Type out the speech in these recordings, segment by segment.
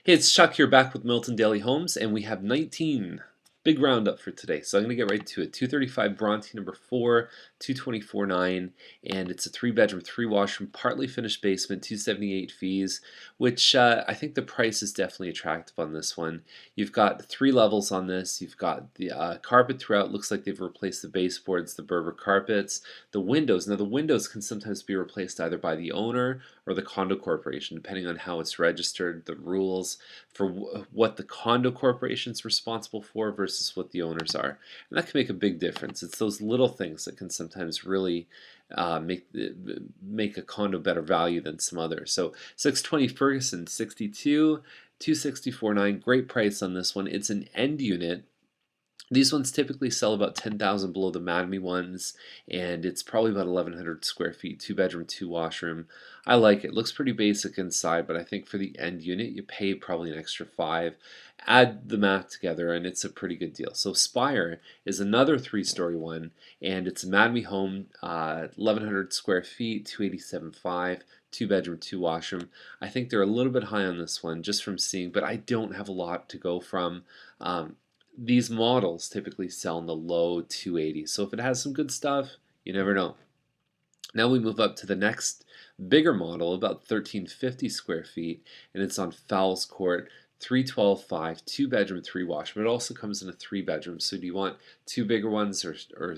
Hey, it's Chuck here back with Milton Daily Homes, and we have 19. Big roundup for today, so I'm going to get right to it. 235 Bronte number 4, 224.9, and it's a 3-bedroom, 3-washroom, partly finished basement, 278 fees, which I think the price is definitely attractive on this one. You've got 3 levels on this. You've got the carpet throughout. Looks like they've replaced the baseboards, the Berber carpets, the windows. Now the windows can sometimes be replaced either by the owner or the condo corporation, depending on how it's registered, the rules for what the condo corporation is responsible for versus what the owners are. And that can make a big difference. It's those little things that can sometimes really make a condo better value than some others. So 620 Ferguson 62, 264.9, great price on this one. It's an end unit. These ones typically sell about 10,000 below the Madame ones, and it's probably about 1,100 square feet, 2-bedroom, 2-washroom. I like it. Looks pretty basic inside, but I think for the end unit, you pay probably an extra 5. Add the math together, and it's a pretty good deal. So Spire is another 3-story one, and it's a Madame home, 1,100 square feet, 287.5. 2-bedroom, 2-washroom. I think they're a little bit high on this one just from seeing, but I don't have a lot to go from. These models typically sell in the low 280s. So if it has some good stuff, you never know. Now we move up to the next bigger model, about 1,350 square feet, and it's on Fowles Court, 312.5, 2-bedroom, 3-washroom. It also comes in a 3-bedroom. So do you want 2 bigger ones or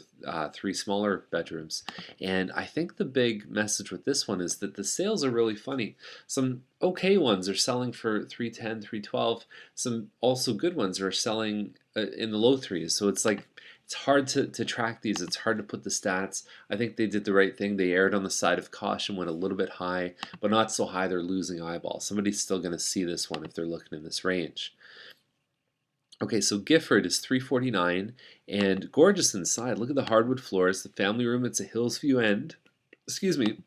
3 smaller bedrooms? And I think the big message with this one is that the sales are really funny. Some okay ones are selling for 310, 312. Some also good ones are selling in the low threes. So it's like it's hard to track these. It's hard to put the stats. I think they did the right thing. They erred on the side of caution, went a little bit high, but not so high they're losing eyeballs. Somebody's still going to see this one if they're looking in this range. Okay, so Gifford is 349 and gorgeous inside. Look at the hardwood floors, the family room. It's a hills view end. Excuse me.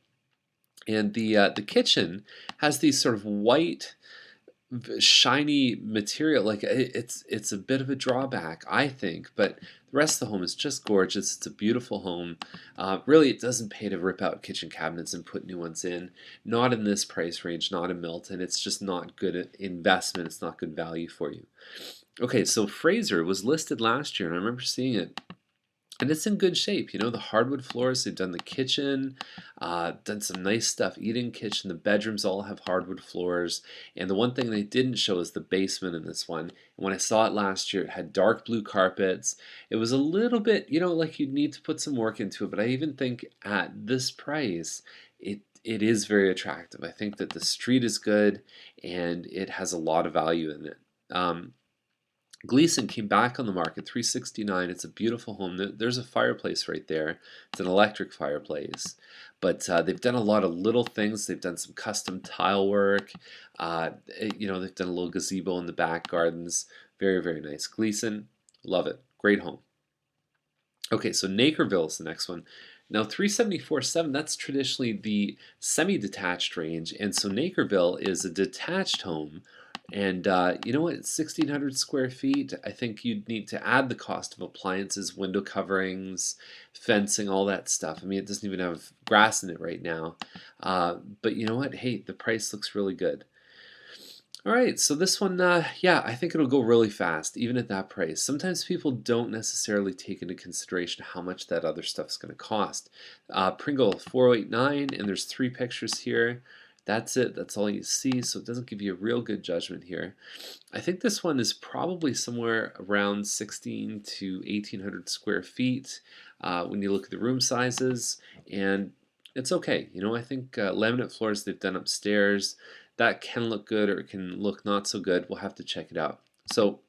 And the kitchen has these sort of white shiny material. Like it's a bit of a drawback, I think, but the rest of the home is just gorgeous. It's a beautiful home. Really, it doesn't pay to rip out kitchen cabinets and put new ones in. Not in this price range, not in Milton. It's just not good investment. It's not good value for you. Okay, so Fraser was listed last year, and I remember seeing it. And it's in good shape, you know, the hardwood floors, they've done the kitchen, done some nice stuff, eating kitchen, the bedrooms all have hardwood floors, and the one thing they didn't show is the basement in this one. And when I saw it last year, it had dark blue carpets. It was a little bit, you know, like you'd need to put some work into it, but I even think at this price, it is very attractive. I think that the street is good, and it has a lot of value in it. Gleason came back on the market, 369. It's a beautiful home. There's a fireplace right there. It's an electric fireplace. But they've done a lot of little things. They've done some custom tile work. You know, they've done a little gazebo in the back gardens. Very, very nice. Gleason, love it. Great home. Okay, so Nakerville is the next one. Now 374.7, that's traditionally the semi-detached range. And so Nakerville is a detached home. And you know what? It's 1,600 square feet. I think you'd need to add the cost of appliances, window coverings, fencing, all that stuff. I mean, it doesn't even have grass in it right now. But you know what? Hey, the price looks really good. All right, so this one, yeah, I think it'll go really fast, even at that price. Sometimes people don't necessarily take into consideration how much that other stuff's going to cost. Pringle 489, and there's 3 pictures here. That's it. That's all you see, so it doesn't give you a real good judgment here. I think this one is probably somewhere around 16 to 1,800 square feet when you look at the room sizes, and it's okay. You know, I think laminate floors they've done upstairs, that can look good or it can look not so good. We'll have to check it out. So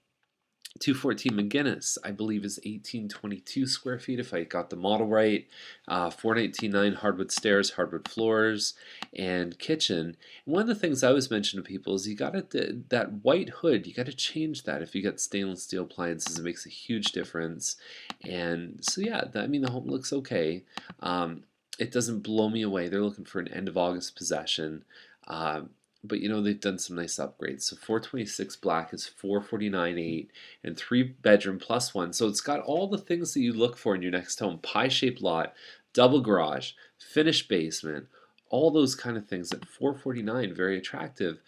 214 McGinnis, I believe, is 1,822 square feet if I got the model right. 419.9 hardwood stairs, hardwood floors, and kitchen. And one of the things I always mention to people is you got to that white hood. You got to change that. If you got stainless steel appliances, it makes a huge difference. And so yeah, I mean the home looks okay. It doesn't blow me away. They're looking for an end of August possession. But you know they've done some nice upgrades. So 426 black is 449.8 and 3-bedroom plus 1. So it's got all the things that you look for in your next home: pie-shaped lot, double garage, finished basement, all those kind of things at 449. Very attractive.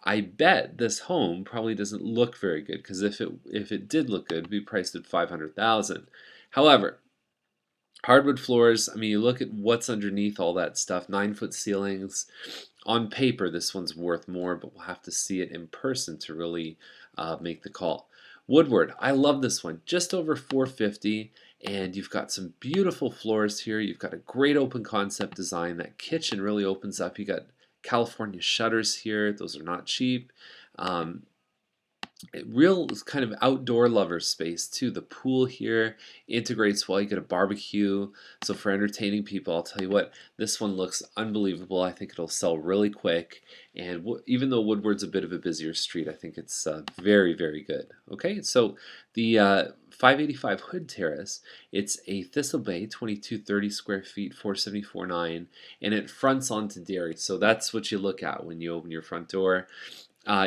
I bet this home probably doesn't look very good because if it did look good, it'd be priced at 500,000. However, hardwood floors, I mean, you look at what's underneath all that stuff, 9-foot ceilings. On paper, this one's worth more, but we'll have to see it in person to really make the call. Woodward, I love this one, just over 450, and you've got some beautiful floors here. You've got a great open concept design. That kitchen really opens up. You got California shutters here. Those are not cheap. Um, Real kind of outdoor lover space too. The pool here integrates well. You get a barbecue, so for entertaining people, I'll tell you what, this one looks unbelievable. I think it'll sell really quick, and even though Woodward's a bit of a busier street, I think it's very, very good. Okay, so the 585 Hood Terrace, it's a Thistle Bay, 2230 square feet, 474.9, and it fronts onto Dairy, so that's what you look at when you open your front door.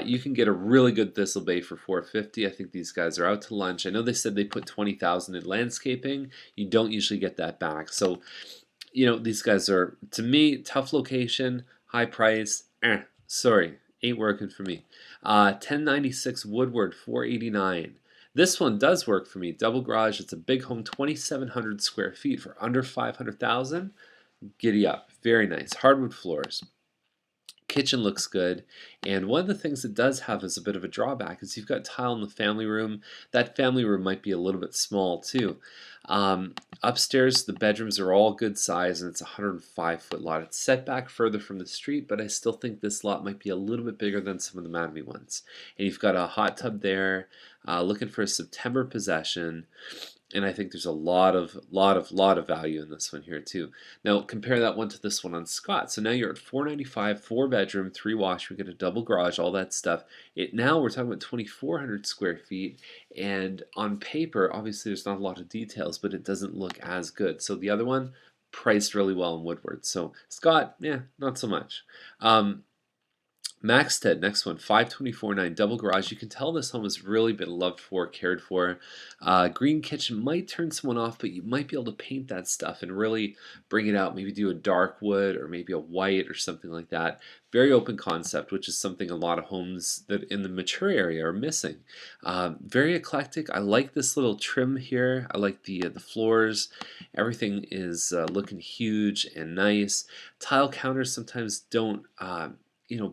You can get a really good Thistle Bay for 450. I think these guys are out to lunch. I know they said they put 20,000 in landscaping. You don't usually get that back. So, these guys are, to me, tough location, high price. Sorry, ain't working for me. 1096 Woodward, 489. This one does work for me. Double garage. It's a big home, 2,700 square feet for under 500,000. Giddy up. Very nice. Hardwood floors. Kitchen looks good, and one of the things it does have as a bit of a drawback is you've got tile in the family room. That family room might be a little bit small too. Upstairs, the bedrooms are all good size, and it's a 105-foot lot. It's set back further from the street, but I still think this lot might be a little bit bigger than some of the Mattamy ones. And you've got a hot tub there, looking for a September possession. And I think there's a lot of value in this one here too. Now compare that one to this one on Scott. So now you're at 495, 4-bedroom, 3-wash. We get a double garage, all that stuff. Now we're talking about 2,400 square feet, and on paper, obviously there's not a lot of details, but it doesn't look as good. So the other one priced really well in Woodward. So Scott, yeah, not so much. Maxted, next one, 524.9 double garage. You can tell this home has really been loved for, cared for. Green kitchen might turn someone off, but you might be able to paint that stuff and really bring it out. Maybe do a dark wood or maybe a white or something like that. Very open concept, which is something a lot of homes that in the mature area are missing. Very eclectic. I like this little trim here. I like the floors. Everything is looking huge and nice. Tile counters sometimes don't.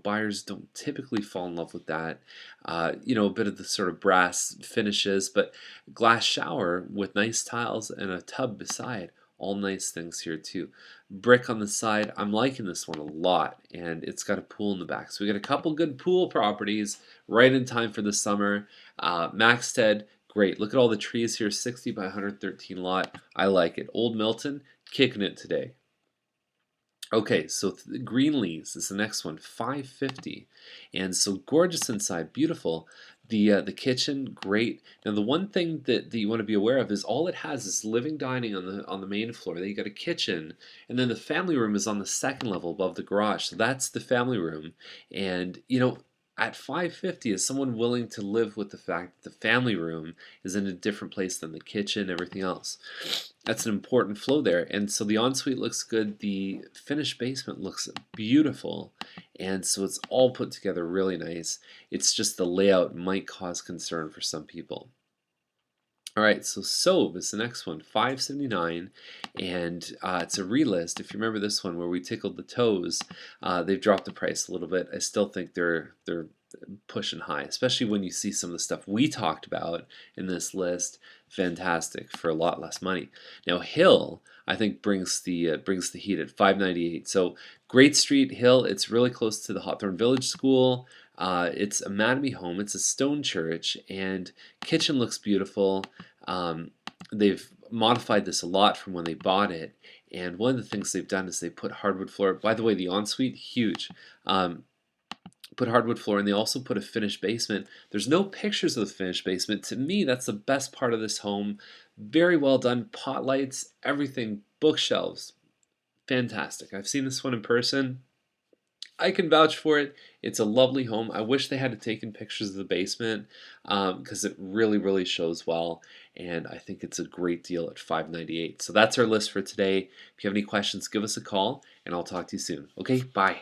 Buyers don't typically fall in love with that. A bit of the sort of brass finishes, but glass shower with nice tiles and a tub beside. All nice things here too. Brick on the side. I'm liking this one a lot, and it's got a pool in the back. So we got a couple good pool properties right in time for the summer. Maxted, great. Look at all the trees here. 60 by 113 lot. I like it. Old Milton, kicking it today. Okay, so Greenlees is the next one, 550, and so gorgeous inside, beautiful. The kitchen, great. Now the one thing that you want to be aware of is all it has is living dining on the main floor. Then you got a kitchen, and then the family room is on the second level above the garage. So that's the family room, and at 550, is someone willing to live with the fact that the family room is in a different place than the kitchen, everything else? That's an important flow there. And so the ensuite looks good. The finished basement looks beautiful. And so it's all put together really nice. It's just the layout might cause concern for some people. All right, so Sove is the next one, 579, and it's a relist. If you remember this one where we tickled the toes, they've dropped the price a little bit. I still think they're pushing high, especially when you see some of the stuff we talked about in this list. Fantastic for a lot less money. Now Hill, I think brings the heat at 598. So great street, Hill. It's really close to the Hawthorne Village School. It's a Mattamy home. It's a stone church, and kitchen looks beautiful. They've modified this a lot from when they bought it, and one of the things they've done is they put hardwood floor. By the way, the ensuite, huge. Put hardwood floor, and they also put a finished basement. There's no pictures of the finished basement. To me, that's the best part of this home. Very well done. Pot lights, everything, bookshelves. Fantastic. I've seen this one in person. I can vouch for it. It's a lovely home. I wish they had taken pictures of the basement because it really, really shows well. And I think it's a great deal at $598. So that's our list for today. If you have any questions, give us a call, and I'll talk to you soon. Okay, bye.